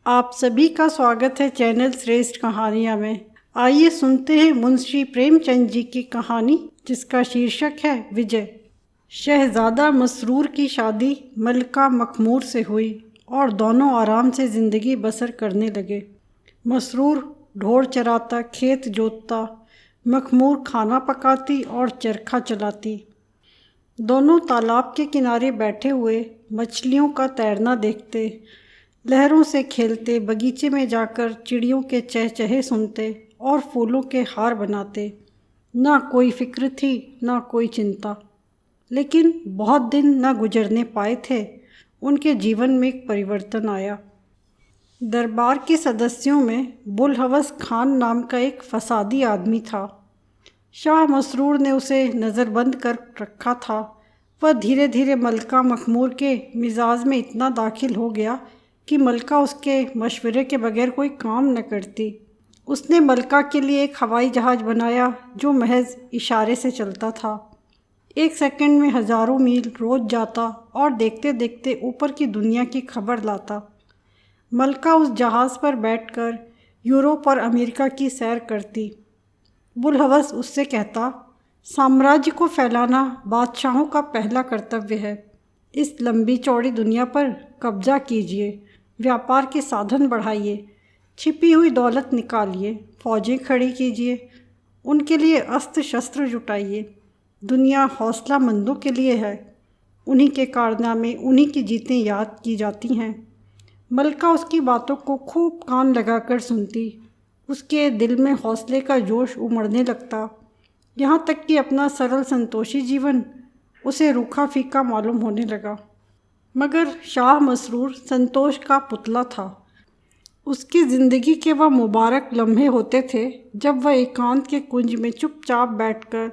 आप सभी का स्वागत है चैनल श्रेष्ठ कहानियाँ में। आइए सुनते हैं मुंशी प्रेमचंद जी की कहानी जिसका शीर्षक है विजय। शहजादा मसरूर की शादी मलिका मखमूर से हुई और दोनों आराम से ज़िंदगी बसर करने लगे। मसरूर ढोर चराता, खेत जोतता, मखमूर खाना पकाती और चरखा चलाती। दोनों तालाब के किनारे बैठे हुए मछलियों का तैरना देखते, लहरों से खेलते, बगीचे में जाकर चिड़ियों के चहचहे सुनते और फूलों के हार बनाते। ना कोई फिक्र थी, ना कोई चिंता। लेकिन बहुत दिन न गुजरने पाए थे, उनके जीवन में एक परिवर्तन आया। दरबार के सदस्यों में बुलहवस खान नाम का एक फसादी आदमी था। शाह मसरूर ने उसे नज़रबंद कर रखा था। वह धीरे धीरे मलिका मखमूर के मिजाज में इतना दाखिल हो गया कि मलिका उसके मशवरे के बगैर कोई काम न करती। उसने मलिका के लिए एक हवाई जहाज़ बनाया जो महज इशारे से चलता था। 1 सेकंड में हज़ारों मील रोज़ जाता और देखते देखते ऊपर की दुनिया की खबर लाता। मलिका उस जहाज़ पर बैठकर यूरोप और अमेरिका की सैर करती। बुलहवस उससे कहता, साम्राज्य को फैलाना बादशाहों का पहला कर्तव्य है। इस लंबी चौड़ी दुनिया पर कब्जा कीजिए, व्यापार के साधन बढ़ाइए, छिपी हुई दौलत निकालिए, फौजें खड़ी कीजिए, उनके लिए अस्त्र शस्त्र जुटाइए। दुनिया हौसलामंदों के लिए है, उन्हीं के कारनामे, उन्हीं की जीतें याद की जाती हैं। मलिका उसकी बातों को खूब कान लगाकर सुनती। उसके दिल में हौसले का जोश उमड़ने लगता, यहाँ तक कि अपना सरल संतोषी जीवन उसे रूखा फीका मालूम होने लगा। मगर शाह मसरूर संतोष का पुतला था। उसकी ज़िंदगी के वह मुबारक लम्हे होते थे जब वह एकांत के कुंज में चुपचाप बैठकर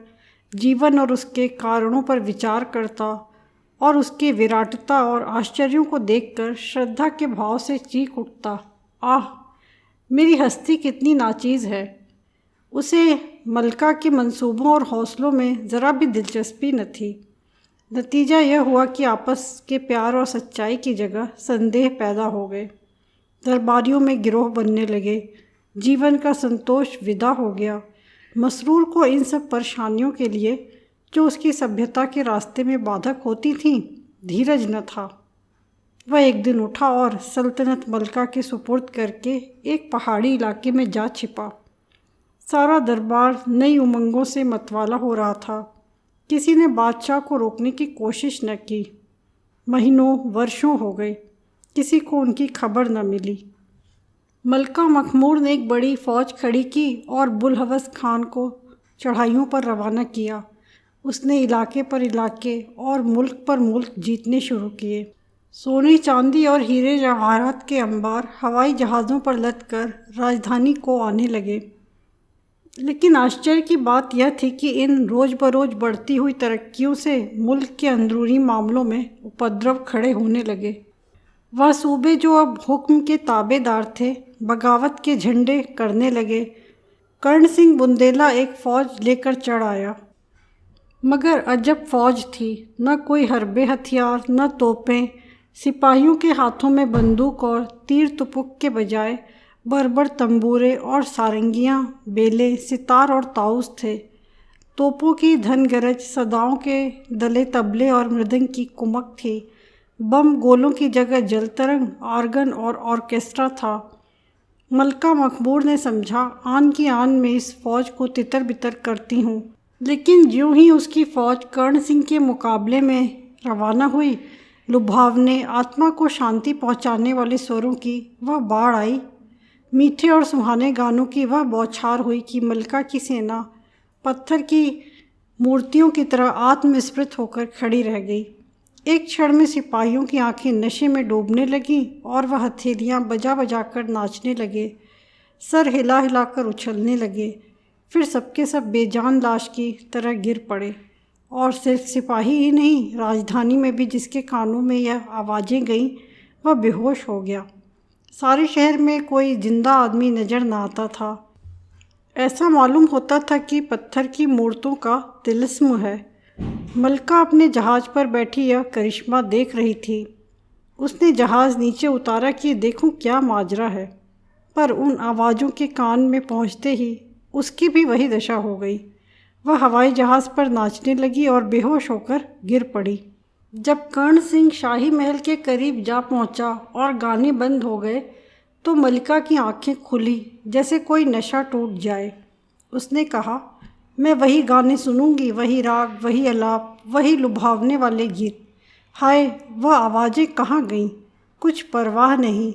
जीवन और उसके कारणों पर विचार करता और उसके विराटता और आश्चर्यों को देखकर श्रद्धा के भाव से चीख उठता, आह, मेरी हस्ती कितनी नाचीज़ है। उसे मलिका के मंसूबों और हौसलों में ज़रा भी दिलचस्पी न थी। नतीजा यह हुआ कि आपस के प्यार और सच्चाई की जगह संदेह पैदा हो गए। दरबारियों में गिरोह बनने लगे। जीवन का संतोष विदा हो गया। मसरूर को इन सब परेशानियों के लिए जो उसकी सभ्यता के रास्ते में बाधक होती थीं, धीरज न था। वह एक दिन उठा और सल्तनत मलिका के सुपुर्द करके एक पहाड़ी इलाके में जा छिपा। सारा दरबार नई उमंगों से मतवाला हो रहा था। किसी ने बादशाह को रोकने की कोशिश न की। महीनों वर्षों हो गए, किसी को उनकी खबर न मिली। मलिका मखमूर ने एक बड़ी फ़ौज खड़ी की और बुलहवस खान को चढ़ाइयों पर रवाना किया। उसने इलाके पर इलाके और मुल्क पर मुल्क जीतने शुरू किए। सोने चांदी और हीरे जवाहरात के अंबार हवाई जहाज़ों पर लदकर राजधानी को आने लगे। लेकिन आश्चर्य की बात यह थी कि इन रोज़ बरोज़ बढ़ती हुई तरक्कियों से मुल्क के अंदरूनी मामलों में उपद्रव खड़े होने लगे। वह सूबे जो अब हुक्म के ताबेदार थे, बगावत के झंडे करने लगे। कर्ण सिंह बुंदेला एक फ़ौज लेकर चढ़ आया। मगर अजब फ़ौज थी, न कोई हरबे हथियार, न तोपें। सिपाहियों के हाथों में बंदूक और तीर तुपुक के बजाय बरबर तंबूरे और सारंगियाँ, बेलें, सितार और ताउस थे। तोपों की धनगरज, सदाओं के दले तबले और मृदंग की कुमक थी। बम गोलों की जगह जलतरंग, आर्गन और ऑर्केस्ट्रा था। मलिका मखमूर ने समझा, आन की आन में इस फ़ौज को तितर बितर करती हूँ। लेकिन ज्यों ही उसकी फ़ौज कर्ण सिंह के मुकाबले में रवाना हुई, लुभावने, आत्मा को शांति पहुँचाने वाले स्वरों की वह बाढ़ आई। मीठे और सुहाने गानों की वह बौछार हुई कि मलिका की सेना पत्थर की मूर्तियों की तरह आत्मस्मृत होकर खड़ी रह गई। एक क्षण में सिपाहियों की आंखें नशे में डूबने लगीं और वह हथेलियाँ बजा बजा कर नाचने लगे, सर हिला हिलाकर उछलने लगे। फिर सबके सब बेजान लाश की तरह गिर पड़े। और सिर्फ सिपाही ही नहीं, राजधानी में भी जिसके कानों में यह आवाज़ें गईं, वह बेहोश हो गया। सारे शहर में कोई जिंदा आदमी नज़र न आता था। ऐसा मालूम होता था कि पत्थर की मूर्तों का तिलिस्म है। मलिका अपने जहाज़ पर बैठी यह करिश्मा देख रही थी। उसने जहाज़ नीचे उतारा कि देखूं क्या माजरा है, पर उन आवाज़ों के कान में पहुंचते ही उसकी भी वही दशा हो गई। वह हवाई जहाज़ पर नाचने लगी और बेहोश होकर गिर पड़ी। जब कर्ण सिंह शाही महल के करीब जा पहुंचा और गाने बंद हो गए तो मलिका की आंखें खुली जैसे कोई नशा टूट जाए। उसने कहा, मैं वही गाने सुनूंगी, वही राग, वही आलाप, वही लुभावने वाले गीत। हाय, वह आवाज़ें कहाँ गईं? कुछ परवाह नहीं,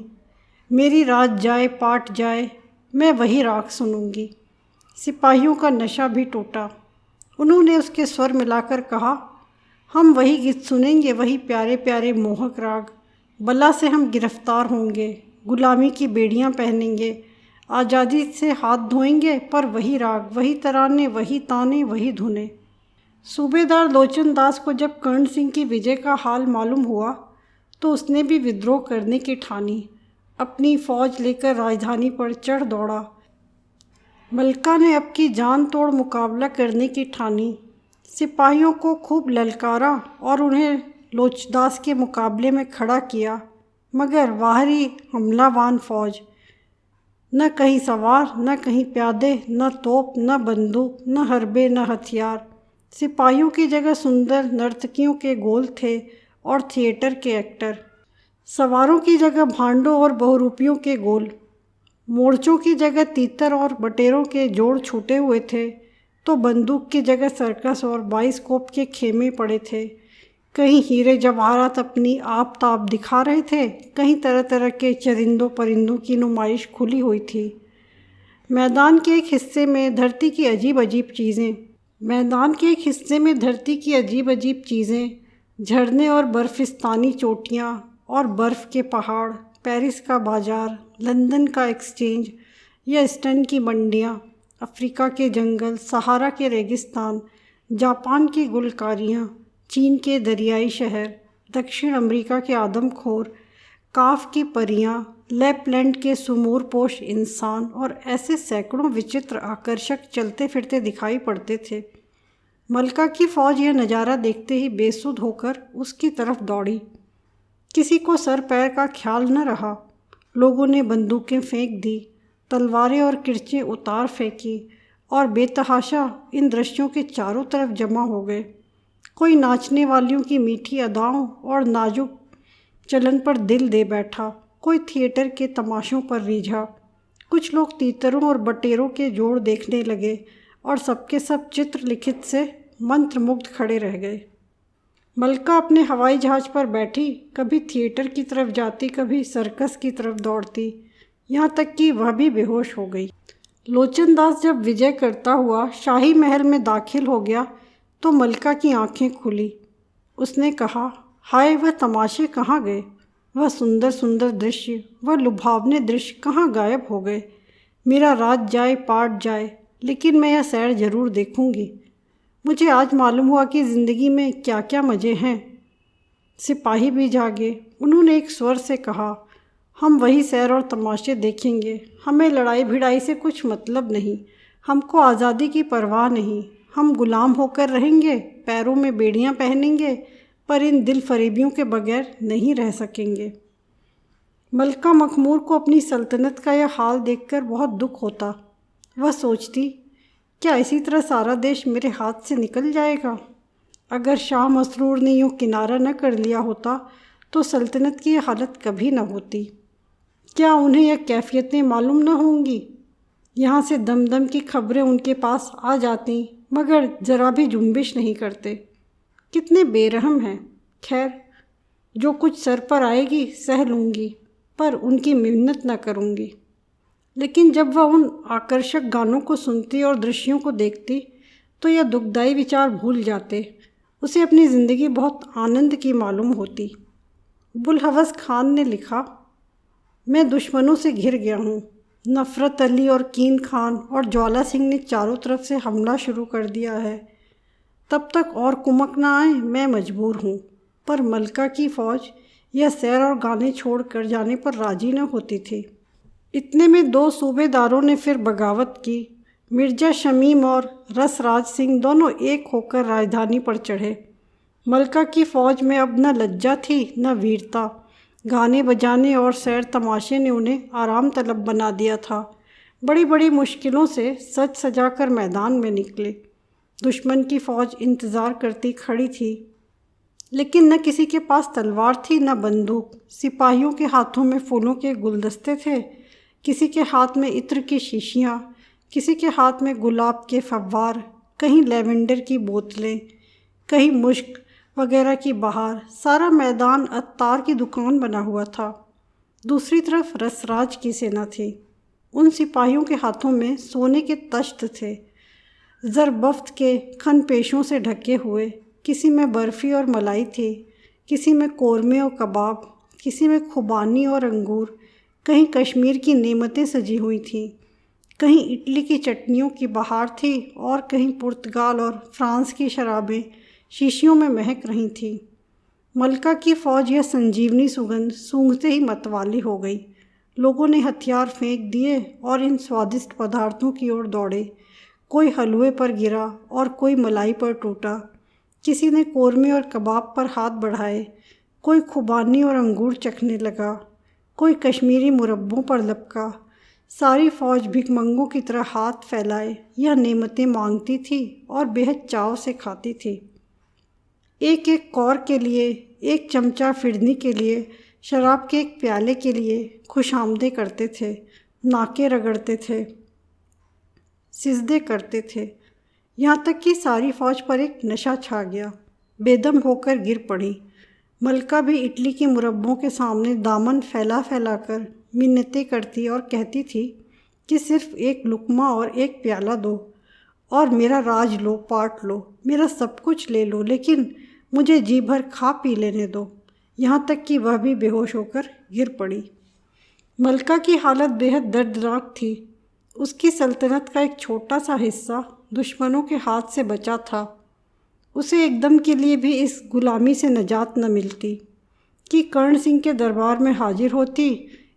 मेरी रात जाए पाट जाए, मैं वही राग सुनूंगी। सिपाहियों का नशा भी टूटा। उन्होंने उसके स्वर मिलाकर कहा, हम वही गीत सुनेंगे, वही प्यारे प्यारे मोहक राग। बला से हम गिरफ्तार होंगे, गुलामी की बेड़ियां पहनेंगे, आज़ादी से हाथ धोएंगे, पर वही राग, वही तराने, वही ताने, वही धुने। सूबेदार लोचन दास को जब कर्ण सिंह की विजय का हाल मालूम हुआ तो उसने भी विद्रोह करने की ठानी। अपनी फौज लेकर राजधानी पर चढ़ दौड़ा। मलका ने अब की जान तोड़ मुकाबला करने की ठानी। सिपाहियों को खूब ललकारा और उन्हें लोचदास के मुकाबले में खड़ा किया, मगर बाहरी हमलावान फौज, न कहीं सवार, न कहीं प्यादे, न तोप, न बंदूक, न हरबे, न हथियार। सिपाहियों की जगह सुंदर नर्तकियों के गोल थे और थिएटर के एक्टर। सवारों की जगह भांडों और बहुरूपियों के गोल। मोर्चों की जगह तीतर और बटेरों के जोड़ छूटे हुए थे, तो बंदूक की जगह सर्कस और बाइस्कोप के खेमे पड़े थे। कहीं हीरे जवाहरात अपनी आप ताप दिखा रहे थे, कहीं तरह तरह के चरिंदों परिंदों की नुमाइश खुली हुई थी। मैदान के एक हिस्से में धरती की अजीब अजीब चीज़ें, झरने और बर्फिस्तानी चोटियाँ और बर्फ़ के पहाड़, पेरिस का बाज़ार, लंदन का एक्सचेंज या स्टन की मंडियाँ, अफ्रीका के जंगल, सहारा के रेगिस्तान, जापान की गुलकारियाँ, चीन के दरियाई शहर, दक्षिण अमेरिका के आदमखोर, काफ की परियाँ, लैपलैंड के सुमूरपोश इंसान और ऐसे सैकड़ों विचित्र आकर्षक चलते फिरते दिखाई पड़ते थे। मलका की फ़ौज यह नज़ारा देखते ही बेसुध होकर उसकी तरफ दौड़ी। किसी को सर पैर का ख्याल न रहा। लोगों ने बंदूकें फेंक दी, तलवारें और किरचें उतार फेंकी और बेतहाशा इन दृश्यों के चारों तरफ जमा हो गए। कोई नाचने वालियों की मीठी अदाओं और नाजुक चलन पर दिल दे बैठा, कोई थिएटर के तमाशों पर रीझा। कुछ लोग तीतरों और बटेरों के जोड़ देखने लगे और सबके सब चित्र लिखित से मंत्रमुग्ध खड़े रह गए। मलका अपने हवाई जहाज़ पर बैठी कभी थिएटर की तरफ जाती, कभी सर्कस की तरफ दौड़ती, यहाँ तक कि वह भी बेहोश हो गई। लोचन दास जब विजय करता हुआ शाही महल में दाखिल हो गया तो मलका की आंखें खुली। उसने कहा, हाय, वह तमाशे कहाँ गए? वह सुंदर सुंदर दृश्य, वह लुभावने दृश्य कहाँ गायब हो गए? मेरा रात जाए पाट जाए, लेकिन मैं यह सैर ज़रूर देखूंगी। मुझे आज मालूम हुआ कि ज़िंदगी में क्या क्या मज़े हैं। सिपाही भी जागे। उन्होंने एक स्वर से कहा, हम वही सैर और तमाशे देखेंगे। हमें लड़ाई भिड़ाई से कुछ मतलब नहीं, हमको आज़ादी की परवाह नहीं। हम गुलाम होकर रहेंगे, पैरों में बेड़ियां पहनेंगे, पर इन दिल फरेबियों के बगैर नहीं रह सकेंगे। मलका मखमूर को अपनी सल्तनत का यह हाल देखकर बहुत दुख होता। वह सोचती, क्या इसी तरह सारा देश मेरे हाथ से निकल जाएगा? अगर शाह मसरूर ने यूँ किनारा न कर लिया होता तो सल्तनत की यह हालत कभी न होती। क्या उन्हें यह कैफियतें मालूम न होंगी? यहाँ से दम दम की खबरें उनके पास आ जाती, मगर ज़रा भी जुम्बिश नहीं करते। कितने बेरहम हैं। खैर, जो कुछ सर पर आएगी सह लूँगी, पर उनकी मिन्नत न करूँगी। लेकिन जब वह उन आकर्षक गानों को सुनती और दृश्यों को देखती तो यह दुखदाई विचार भूल जाते। उसे अपनी ज़िंदगी बहुत आनंद की मालूम होती। बुलहवस खान ने लिखा, मैं दुश्मनों से घिर गया हूँ। नफ़रत अली और कीन खान और ज्वाला सिंह ने चारों तरफ से हमला शुरू कर दिया है। तब तक और कुमक ना आए, मैं मजबूर हूँ। पर मलका की फ़ौज यह सैर और गाने छोड़ कर जाने पर राजी न होती थी। इतने में 2 सूबेदारों ने फिर बगावत की। मिर्ज़ा शमीम और रसराज सिंह दोनों एक होकर राजधानी पर चढ़े। मलका की फ़ौज में अब न लज्जा थी न वीरता। गाने बजाने और सैर तमाशे ने उन्हें आराम तलब बना दिया था। बड़ी बड़ी मुश्किलों से सज सजाकर मैदान में निकले। दुश्मन की फ़ौज इंतज़ार करती खड़ी थी, लेकिन न किसी के पास तलवार थी न बंदूक। सिपाहियों के हाथों में फूलों के गुलदस्ते थे, किसी के हाथ में इत्र की शीशियाँ, किसी के हाथ में गुलाब के फव्वार, कहीं लेवेंडर की बोतलें, कहीं मुश्क वगैरह की बहार। सारा मैदान अत्तार की दुकान बना हुआ था। दूसरी तरफ रसराज की सेना थी। उन सिपाहियों के हाथों में सोने के तश्त थे, ज़रबफ्त के खन पेशों से ढके हुए। किसी में बर्फ़ी और मलाई थी, किसी में कौरमे और कबाब, किसी में खुबानी और अंगूर। कहीं कश्मीर की नेमतें सजी हुई थीं, कहीं इटली की चटनियों की बहार थी और कहीं पुर्तगाल और फ्रांस की शराबें शीशियों में महक रही थीं। मलका की फ़ौज यह संजीवनी सुगंध सूंघते ही मतवाली हो गई। लोगों ने हथियार फेंक दिए और इन स्वादिष्ट पदार्थों की ओर दौड़े। कोई हलवे पर गिरा और कोई मलाई पर टूटा। किसी ने कौरमे और कबाब पर हाथ बढ़ाए, कोई खुबानी और अंगूर चखने लगा, कोई कश्मीरी मुरब्बों पर लपका। सारी फ़ौज भिखमंगों की तरह हाथ फैलाए यह नेमतें मांगती थी और बेहद चाव से खाती थी। एक एक कौर के लिए, एक चमचा फिरनी के लिए, शराब के एक प्याले के लिए खुशामदें करते थे, नाके रगड़ते थे, सिजदे करते थे। यहाँ तक कि सारी फ़ौज पर एक नशा छा गया। बेदम होकर गिर पड़ी। मलका भी इटली के मुरब्बों के सामने दामन फैला फैला कर मिन्नतें करती और कहती थी कि सिर्फ एक लुकमा और एक प्याला दो और मेरा राज लो, पाट लो, मेरा सब कुछ ले लो, लेकिन मुझे जी भर खा पी लेने दो। यहाँ तक कि वह भी बेहोश होकर गिर पड़ी। मलका की हालत बेहद दर्दनाक थी। उसकी सल्तनत का एक छोटा सा हिस्सा दुश्मनों के हाथ से बचा था। उसे एकदम के लिए भी इस गुलामी से निजात न मिलती कि कर्ण सिंह के दरबार में हाजिर होती,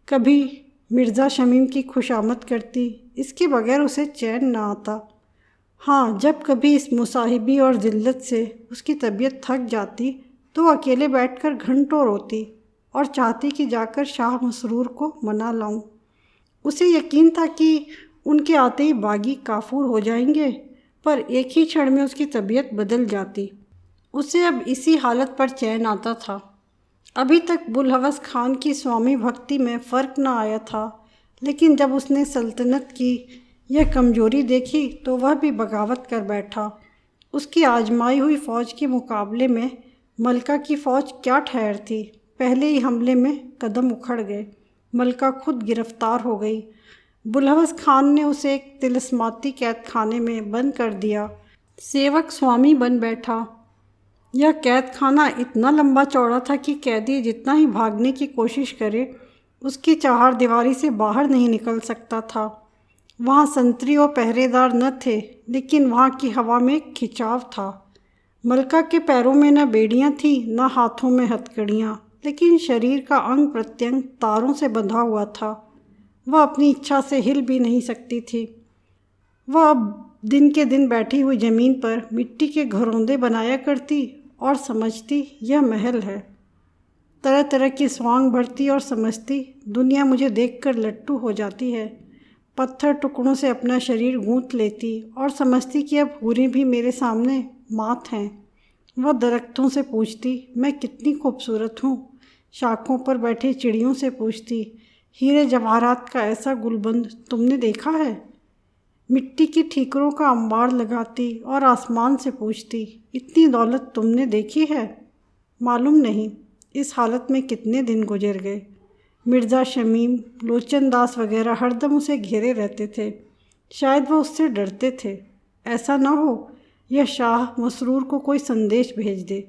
कभी मिर्ज़ा शमीम की खुशामद करती। इसके बगैर उसे चैन न आता। हाँ, जब कभी इस मुसाहिबी और ज़िल्लत से उसकी तबीयत थक जाती तो अकेले बैठकर घंटों रोती और चाहती कि जाकर शाह मसरूर को मना लाऊं। उसे यकीन था कि उनके आते ही बागी काफूर हो जाएंगे, पर एक ही क्षण में उसकी तबीयत बदल जाती। उसे अब इसी हालत पर चैन आता था। अभी तक बुलहवस खान की स्वामी भक्ति में फ़र्क न आया था, लेकिन जब उसने सल्तनत की यह कमज़ोरी देखी तो वह भी बगावत कर बैठा। उसकी आजमाई हुई फ़ौज के मुकाबले में मलका की फ़ौज क्या ठहर थी। पहले ही हमले में कदम उखड़ गए। मलका खुद गिरफ्तार हो गई। बुलहवस खान ने उसे एक तिलिस्माती कैद खाने में बंद कर दिया। सेवक स्वामी बन बैठा। यह कैद खाना इतना लंबा चौड़ा था कि कैदी जितना ही भागने की कोशिश करे, उसकी चार दीवारी से बाहर नहीं निकल सकता था। वहाँ संतरी और पहरेदार न थे, लेकिन वहाँ की हवा में खिंचाव था। मलका के पैरों में न बेड़ियाँ थीं, न हाथों में हथकड़ियाँ, लेकिन शरीर का अंग प्रत्यंग तारों से बंधा हुआ था। वह अपनी इच्छा से हिल भी नहीं सकती थी। वह अब दिन के दिन बैठी हुई ज़मीन पर मिट्टी के घरौंदे बनाया करती और समझती यह महल है। तरह तरह की स्वांग भरती और समझती दुनिया मुझे देखकर लट्टू हो जाती है। पत्थर टुकड़ों से अपना शरीर गूंथ लेती और समझती कि अब पूरे भी मेरे सामने मात हैं। वह दरख्तों से पूछती मैं कितनी खूबसूरत हूँ। शाखों पर बैठे चिड़ियों से पूछती हीरे जवाहरात का ऐसा गुलबंद तुमने देखा है। मिट्टी की ठीकरों का अंबार लगाती और आसमान से पूछती इतनी दौलत तुमने देखी है। मालूम नहीं इस हालत में कितने दिन गुजर गए। मिर्ज़ा शमीम, लोचन दास वगैरह हरदम उसे घेरे रहते थे। शायद वह उससे डरते थे, ऐसा न हो यह शाह मसरूर को कोई संदेश भेज दे।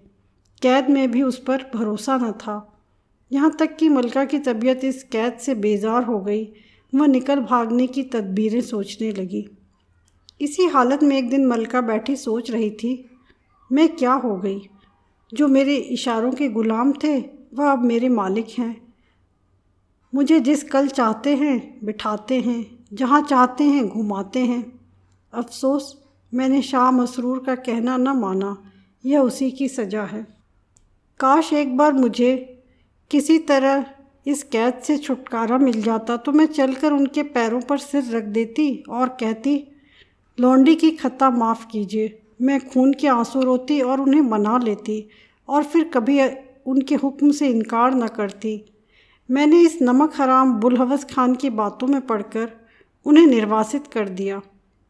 कैद में भी उस पर भरोसा न था। यहाँ तक कि मलका की तबीयत इस कैद से बेजार हो गई। वह निकल भागने की तदबीरें सोचने लगी। इसी हालत में एक दिन मलका बैठी सोच रही थी, मैं क्या हो गई। जो मेरे इशारों के गुलाम थे वह अब मेरे मालिक हैं। मुझे जिस कल चाहते हैं बिठाते हैं, जहाँ चाहते हैं घुमाते हैं। अफसोस मैंने शाह मसरूर का कहना न माना, यह उसी की सज़ा है। काश एक बार मुझे किसी तरह इस कैद से छुटकारा मिल जाता तो मैं चलकर उनके पैरों पर सिर रख देती और कहती, लौंडी की खता माफ़ कीजिए। मैं खून के आंसू रोती और उन्हें मना लेती और फिर कभी उनके हुक्म से इनकार न करती। मैंने इस नमक हराम बुलहवस खान की बातों में पढ़कर उन्हें निर्वासित कर दिया।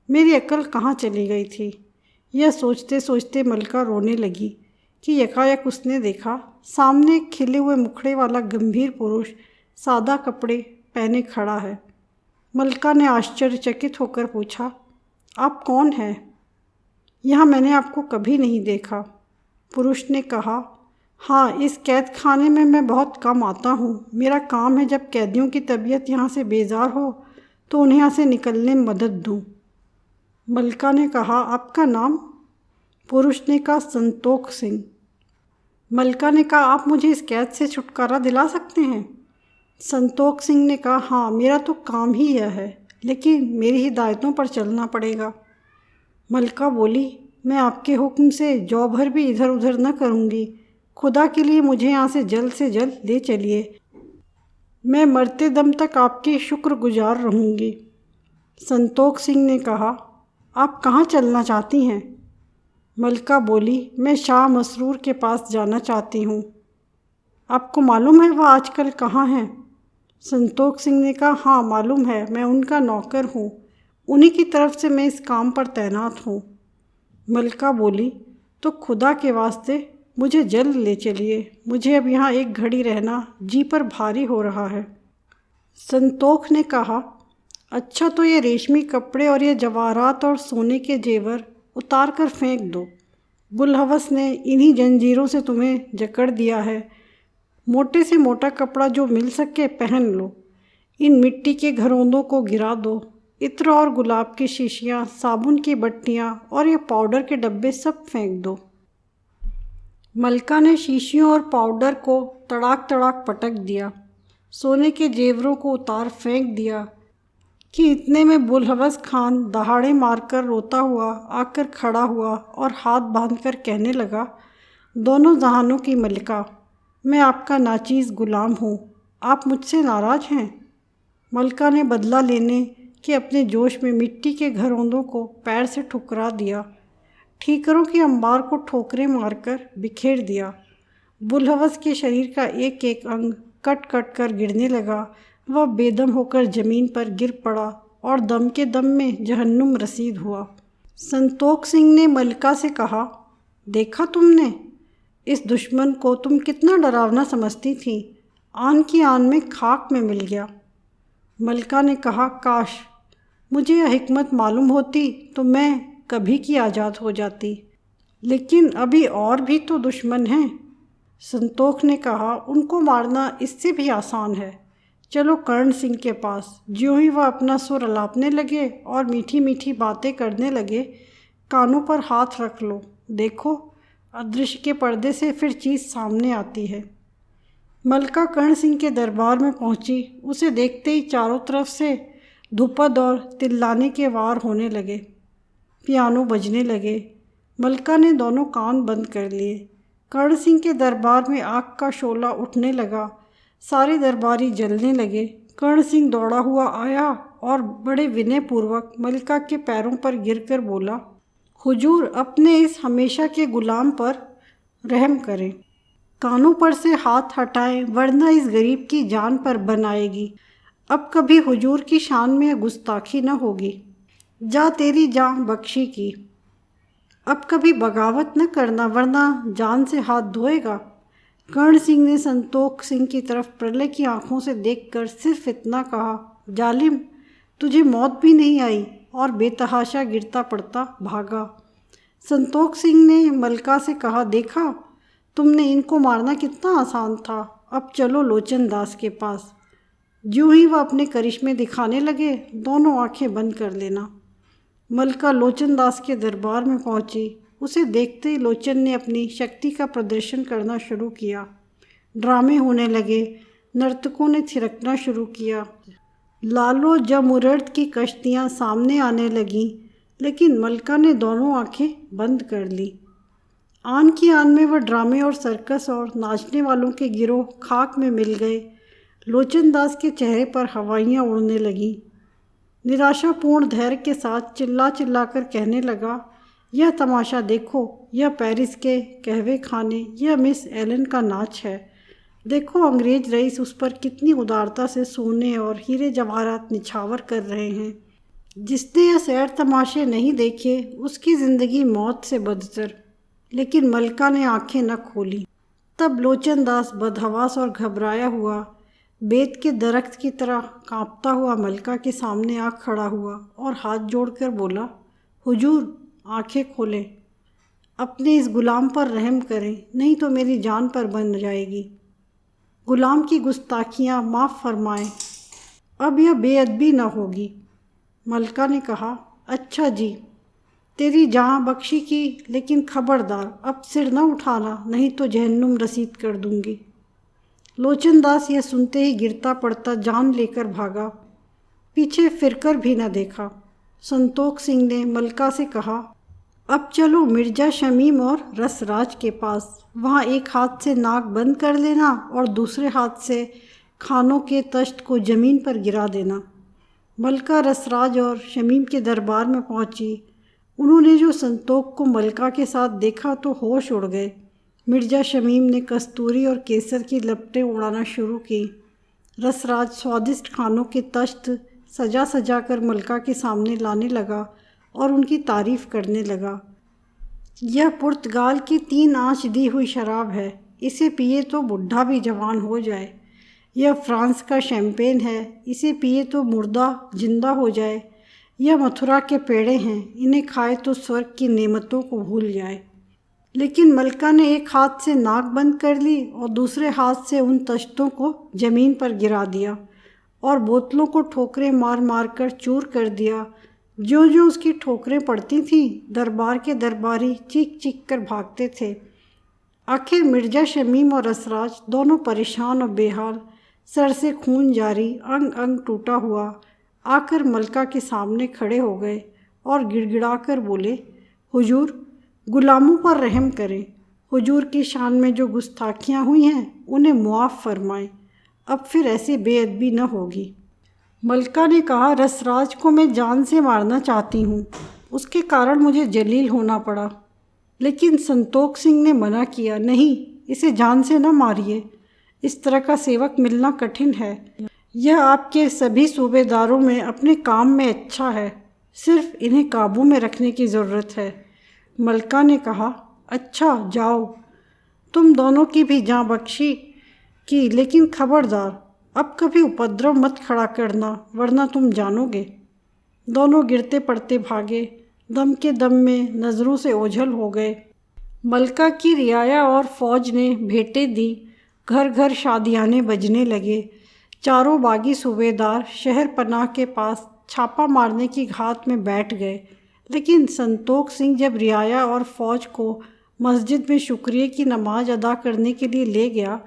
मेरी अक्ल कहाँ चली गई थी? यह सोचते सोचते मलका रोने लगी कि यकायक उसने देखा सामने एक खिले हुए मुखड़े वाला गंभीर पुरुष सादा कपड़े पहने खड़ा है। मलका ने आश्चर्यचकित होकर पूछा, आप कौन हैं? यहाँ मैंने आपको कभी नहीं देखा। पुरुष ने कहा, हाँ, इस कैद खाने में मैं बहुत कम आता हूँ। मेरा काम है जब कैदियों की तबीयत यहाँ से बेजार हो तो उन्हें यहाँ से निकलने में मदद दूँ। मलका ने कहा, आपका नाम? पुरुष ने कहा, संतोख सिंह। मलका ने कहा, आप मुझे इस कैद से छुटकारा दिला सकते हैं? संतोख सिंह ने कहा, हाँ, मेरा तो काम ही यह है, लेकिन मेरी हिदायतों पर चलना पड़ेगा। मलका बोली, मैं आपके हुक्म से जौ भर भी इधर उधर न करूँगी। खुदा के लिए मुझे यहाँ से जल्द ले चलिए। मैं मरते दम तक आपकी शुक्रगुजार रहूँगी। संतोख सिंह ने कहा, आप कहाँ चलना चाहती हैं? मलका बोली, मैं शाह मसरूर के पास जाना चाहती हूँ। आपको मालूम है वह आजकल कहाँ हैं? संतोख सिंह ने कहा, हाँ, मालूम है, मैं उनका नौकर हूँ। उन्हीं की तरफ से मैं इस काम पर तैनात हूँ। मलका बोली, तो खुदा के वास्ते मुझे जल्द ले चलिए। मुझे अब यहाँ एक घड़ी रहना जी पर भारी हो रहा है। संतोख ने कहा, अच्छा, तो ये रेशमी कपड़े और ये जवाहरात और सोने के जेवर उतार कर फेंक दो। बुलहवस ने इन्हीं जंजीरों से तुम्हें जकड़ दिया है। मोटे से मोटा कपड़ा जो मिल सके पहन लो। इन मिट्टी के घरौंदों को गिरा दो। इत्र और गुलाब की शीशियाँ, साबुन की बट्टियाँ और ये पाउडर के डब्बे सब फेंक दो। मलका ने शीशियों और पाउडर को तड़ाक तड़ाक पटक दिया। सोने के जेवरों को उतार फेंक दिया कि इतने में बुलहवस खान दहाड़े मारकर रोता हुआ आकर खड़ा हुआ और हाथ बांधकर कहने लगा, दोनों जहानों की मलिका, मैं आपका नाचीज़ गुलाम हूँ। आप मुझसे नाराज़ हैं? मलका ने बदला लेने के अपने जोश में मिट्टी के घरौंदों को पैर से ठुकरा दिया। ठीकरों की अंबार को ठोकरें मारकर बिखेर दिया। बुलहवस के शरीर का एक एक अंग कट कट कर गिरने लगा। वह बेदम होकर ज़मीन पर गिर पड़ा और दम के दम में जहन्नुम रसीद हुआ। संतोख सिंह ने मलका से कहा, देखा तुमने? इस दुश्मन को तुम कितना डरावना समझती थी। आन की आन में खाक में मिल गया। मलका ने कहा, काश मुझे यह हिकमत मालूम होती तो मैं कभी की आज़ाद हो जाती, लेकिन अभी और भी तो दुश्मन हैं। संतोख ने कहा, उनको मारना इससे भी आसान है। चलो कर्ण सिंह के पास। ज्यों ही वह अपना सुर अलापने लगे और मीठी मीठी बातें करने लगे, कानों पर हाथ रख लो, देखो अदृश्य के पर्दे से फिर चीज़ सामने आती है। मलका कर्ण सिंह के दरबार में पहुंची। उसे देखते ही चारों तरफ से धुपद और तिल्लाने के वार होने लगे। पियानो बजने लगे। मलका ने दोनों कान बंद कर लिए। कर्ण सिंह के दरबार में आग का शोला उठने लगा। सारे दरबारी जलने लगे। कर्ण सिंह दौड़ा हुआ आया और बड़े विनयपूर्वक मलका के पैरों पर गिरकर बोला, हुजूर, अपने इस हमेशा के गुलाम पर रहम करें। कानों पर से हाथ हटाएं, वरना इस गरीब की जान पर बन आएगी। अब कभी हुजूर की शान में गुस्ताखी न होगी। जा तेरी जान बख्शी की। अब कभी बगावत न करना, वरना जान से हाथ धोएगा। कर्ण सिंह ने संतोख सिंह की तरफ प्रलय की आंखों से देखकर सिर्फ इतना कहा, जालिम, तुझे मौत भी नहीं आई, और बेतहाशा गिरता पड़ता भागा। संतोख सिंह ने मलका से कहा, देखा तुमने, इनको मारना कितना आसान था। अब चलो लोचन दास के पास। ज्यों ही वह अपने करिश्मे दिखाने लगे, दोनों आंखें बंद कर लेना। मलका लोचन दास के दरबार में पहुंची। उसे देखते ही लोचन ने अपनी शक्ति का प्रदर्शन करना शुरू किया। ड्रामे होने लगे। नर्तकों ने थिरकना शुरू किया। लालो जमुर्द की कश्तियाँ सामने आने लगीं, लेकिन मलका ने दोनों आंखें बंद कर ली। आन की आन में वह ड्रामे और सर्कस और नाचने वालों के गिरोह खाक में मिल गए। लोचनदास के चेहरे पर हवाइयाँ उड़ने लगीं। निराशापूर्ण धैर्य के साथ चिल्ला चिल्ला कर कहने लगा, यह तमाशा देखो, यह पेरिस के कहवे खाने, यह मिस एलन का नाच है। देखो अंग्रेज रईस उस पर कितनी उदारता से सोने और हीरे जवाहरात निछावर कर रहे हैं। जिसने यह सैर तमाशे नहीं देखे उसकी ज़िंदगी मौत से बदतर। लेकिन मलका ने आंखें न खोली। तब लोचनदास बदहवास और घबराया हुआ बेत के दरख्त की तरह कांपता हुआ मलका के सामने आ खड़ा हुआ और हाथ जोड़कर बोला, हुजूर आंखें खोलें, अपने इस गुलाम पर रहम करें, नहीं तो मेरी जान पर बन जाएगी। गुलाम की गुस्ताखियाँ माफ़ फरमाएं, अब यह बेअदबी न होगी। मलका ने कहा, अच्छा जी, तेरी जान बख्शी की, लेकिन खबरदार अब सिर न उठाना, नहीं तो जहन्नुम रसीद कर दूंगी। लोचनदास यह सुनते ही गिरता पड़ता जान लेकर भागा, पीछे फिरकर भी न देखा। संतोख सिंह ने मलका से कहा, अब चलो मिर्जा शमीम और रसराज के पास, वहाँ एक हाथ से नाक बंद कर लेना और दूसरे हाथ से खानों के तश्त को ज़मीन पर गिरा देना। मलका रसराज और शमीम के दरबार में पहुंची। उन्होंने जो संतोख को मलका के साथ देखा तो होश उड़ गए। मिर्जा शमीम ने कस्तूरी और केसर की लपटें उड़ाना शुरू की। रसराज स्वादिष्ट खानों के तश्त सजा सजा कर मलका के सामने लाने लगा और उनकी तारीफ़ करने लगा। यह पुर्तगाल की 3 आंच दी हुई शराब है, इसे पिए तो बुढ़ा भी जवान हो जाए। यह फ्रांस का शैम्पेन है, इसे पिए तो मुर्दा जिंदा हो जाए। यह मथुरा के पेड़े हैं, इन्हें खाए तो स्वर्ग की नेमतों को भूल जाए। लेकिन मलका ने एक हाथ से नाक बंद कर ली और दूसरे हाथ से उन तश्तों को ज़मीन पर गिरा दिया और बोतलों को ठोकरें मार मार कर चूर कर दिया। जो जो उसकी ठोकरें पड़ती थीं, दरबार के दरबारी चीख चीख कर भागते थे। आखिर मिर्जा शमीम और रसराज दोनों परेशान और बेहाल, सर से खून जारी, अंग अंग टूटा हुआ, आकर मलका के सामने खड़े हो गए और गिड़गिड़ाकर बोले, हुजूर गुलामों पर रहम करें, हुजूर की शान में जो गुस्ताखियाँ हुई हैं उन्हें मुआफ़ फरमाएं, अब फिर ऐसी बेअदबी न होगी। मलका ने कहा, रसराज को मैं जान से मारना चाहती हूँ, उसके कारण मुझे जलील होना पड़ा। लेकिन संतोख सिंह ने मना किया, नहीं, इसे जान से न मारिए, इस तरह का सेवक मिलना कठिन है। यह आपके सभी सूबेदारों में अपने काम में अच्छा है, सिर्फ इन्हें काबू में रखने की ज़रूरत है। मलका ने कहा, अच्छा जाओ, तुम दोनों की भी जान बख्शी की, लेकिन खबरदार अब कभी उपद्रव मत खड़ा करना, वरना तुम जानोगे। दोनों गिरते पड़ते भागे, दम के दम में नज़रों से ओझल हो गए। मलका की रियाया और फ़ौज ने भेंटें दी, घर घर शादियाने बजने लगे। चारों बागी सूबेदार शहर पनाह के पास छापा मारने की घात में बैठ गए। लेकिन संतोख सिंह जब रियाया और फ़ौज को मस्जिद में शुक्रिया की नमाज अदा करने के लिए ले गया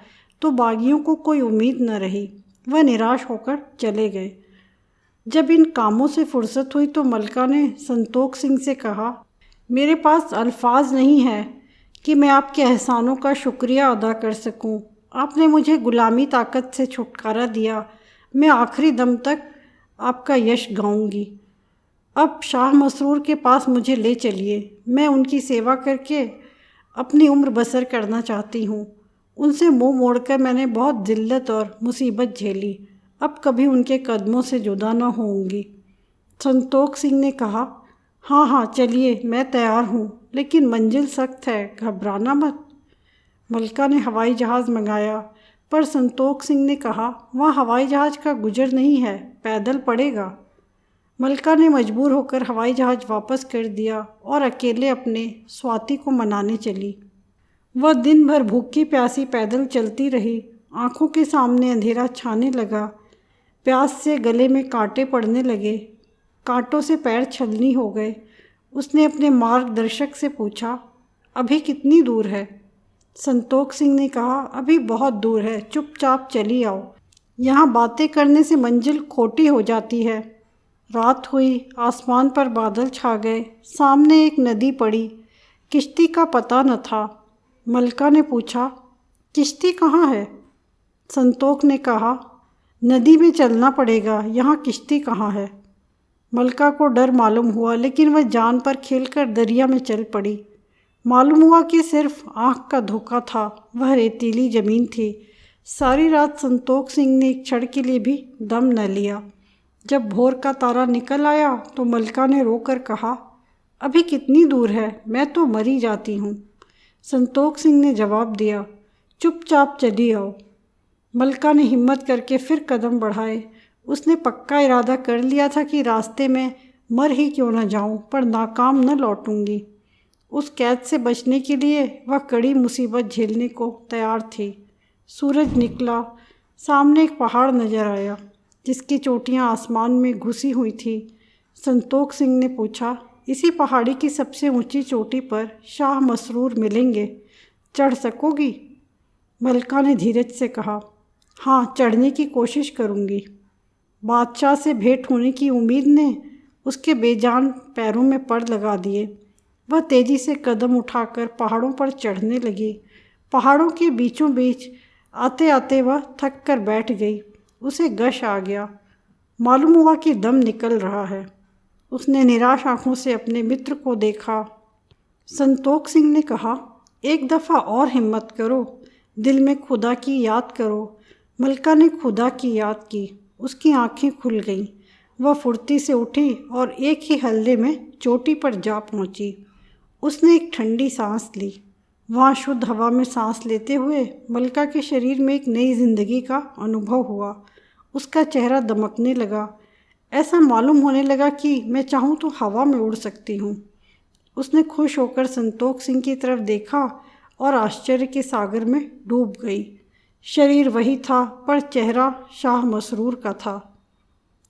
तो बागियों को कोई उम्मीद न रही, वह निराश होकर चले गए। जब इन कामों से फुर्सत हुई तो मलका ने संतोख सिंह से कहा, मेरे पास अल्फाज नहीं है कि मैं आपके एहसानों का शुक्रिया अदा कर सकूं। आपने मुझे गुलामी ताकत से छुटकारा दिया, मैं आखिरी दम तक आपका यश गाऊंगी। अब शाह मसरूर के पास मुझे ले चलिए, मैं उनकी सेवा करके अपनी उम्र बसर करना चाहती हूँ। उनसे मुंह मोड़कर मैंने बहुत जिल्लत और मुसीबत झेली, अब कभी उनके कदमों से जुदा न होऊंगी। संतोख सिंह ने कहा, हाँ हाँ चलिए, मैं तैयार हूँ, लेकिन मंजिल सख्त है, घबराना मत। मलका ने हवाई जहाज़ मंगाया, पर संतोख सिंह ने कहा, वहाँ हवाई जहाज़ का गुजर नहीं है, पैदल पड़ेगा। मलका ने मजबूर होकर हवाई जहाज़ वापस कर दिया और अकेले अपने स्वाति को मनाने चली। वह दिन भर भूखी प्यासी पैदल चलती रही। आँखों के सामने अंधेरा छाने लगा, प्यास से गले में कांटे पड़ने लगे, कांटों से पैर छलनी हो गए। उसने अपने मार्गदर्शक से पूछा, अभी कितनी दूर है? संतोख सिंह ने कहा, अभी बहुत दूर है, चुपचाप चली आओ, यहाँ बातें करने से मंजिल खोटी हो जाती है। रात हुई, आसमान पर बादल छा गए, सामने एक नदी पड़ी, किश्ती का पता न था। मलका ने पूछा, किश्ती कहाँ है? संतोष ने कहा, नदी में चलना पड़ेगा, यहाँ किश्ती कहाँ है? मलका को डर मालूम हुआ, लेकिन वह जान पर खेलकर दरिया में चल पड़ी। मालूम हुआ कि सिर्फ आँख का धोखा था, वह रेतीली ज़मीन थी। सारी रात संतोष सिंह ने एक क्षण के लिए भी दम न लिया। जब भोर का तारा निकल आया तो मलका ने रोकर कहा, अभी कितनी दूर है? मैं तो मरी जाती हूँ। संतोष सिंह ने जवाब दिया, चुपचाप चली आओ। मलका ने हिम्मत करके फिर कदम बढ़ाए। उसने पक्का इरादा कर लिया था कि रास्ते में मर ही क्यों न जाऊं, पर नाकाम न लौटूंगी। उस कैद से बचने के लिए वह कड़ी मुसीबत झेलने को तैयार थी। सूरज निकला, सामने एक पहाड़ नज़र आया जिसकी चोटियां आसमान में घुसी हुई थी। संतोष सिंह ने पूछा, इसी पहाड़ी की सबसे ऊंची चोटी पर शाह मसरूर मिलेंगे, चढ़ सकोगी? मलका ने धीरज से कहा, हाँ, चढ़ने की कोशिश करूँगी। बादशाह से भेंट होने की उम्मीद ने उसके बेजान पैरों में पड़ लगा दिए। वह तेज़ी से कदम उठाकर पहाड़ों पर चढ़ने लगी। पहाड़ों के बीचों बीच आते आते वह थक कर बैठ गई। उसे गश आ गया। मालूम हुआ कि दम निकल रहा है। उसने निराश आँखों से अपने मित्र को देखा। संतोष सिंह ने कहा, एक दफ़ा और हिम्मत करो, दिल में खुदा की याद करो। मलका ने खुदा की याद की। उसकी आंखें खुल गईं। वह फुर्ती से उठी और एक ही हल्ले में चोटी पर जा पहुंची। उसने एक ठंडी सांस ली। वहाँ शुद्ध हवा में सांस लेते हुए मलका के शरीर में एक नई जिंदगी का अनुभव हुआ। उसका चेहरा दमकने लगा। ऐसा मालूम होने लगा कि मैं चाहूँ तो हवा में उड़ सकती हूँ। उसने खुश होकर संतोष सिंह की तरफ देखा और आश्चर्य के सागर में डूब गई। शरीर वही था, पर चेहरा शाह मसरूर का था।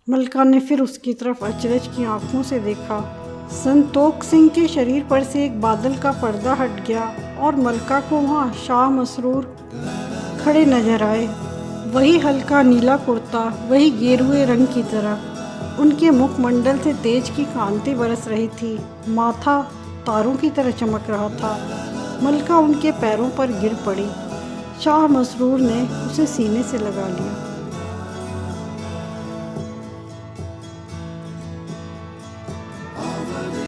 मलका ने फिर उसकी तरफ अचरज की आंखों से देखा। संतोष सिंह के शरीर पर से एक बादल का पर्दा हट गया और मलका को वहाँ शाह मसरूर खड़े नजर आए। वही हल्का नीला कुर्ता, वही गेरुए रंग की तरह। उनके मुखमंडल से तेज की कांति बरस रही थी। माथा तारों की तरह चमक रहा था। मलका उनके पैरों पर गिर पड़ी। शाह मसरूर ने उसे सीने से लगा लिया।